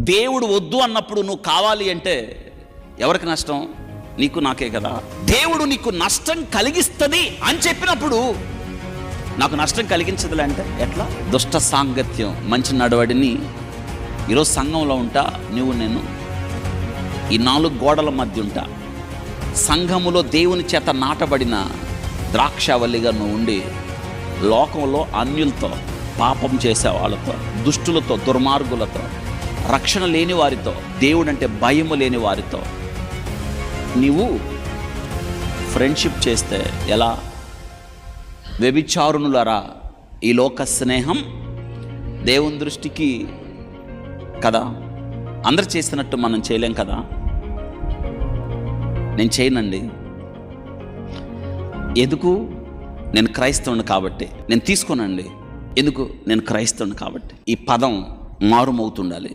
దేవుడు వద్దు అన్నప్పుడు నువ్వు కావాలి అంటే ఎవరికి నష్టం? నీకు నాకే కదా. దేవుడు నీకు నష్టం కలిగిస్తుంది అని చెప్పినప్పుడు నాకు నష్టం కలిగించదులే అంటే ఎట్లా? దుష్ట సాంగత్యం, మంచి నడవడిని. ఈరోజు సంఘంలో ఉంటా, నేను ఈ 4 గోడల మధ్య ఉంటా. సంఘములో దేవుని చేత నాటబడిన ద్రాక్షావల్లిగా నువ్వు ఉండి లోకంలో అన్యులతో, పాపం చేసే వాళ్ళతో, దుష్టులతో, దుర్మార్గులతో, రక్షణ లేని వారితో, దేవుడంటే భయము లేని వారితో నీవు ఫ్రెండ్షిప్ చేస్తే ఎలా? వ్యభిచారునులరా, ఈ లోక స్నేహం దేవుని దృష్టికి కదా. అందరు చేసినట్టు మనం చేయలేం కదా. నేను చేయనండి. ఎందుకు? నేను క్రైస్తవుని కాబట్టి. నేను తీసుకోనండి. ఎందుకు? నేను క్రైస్తవుని కాబట్టి. ఈ పదం మారుమవుతుండాలి.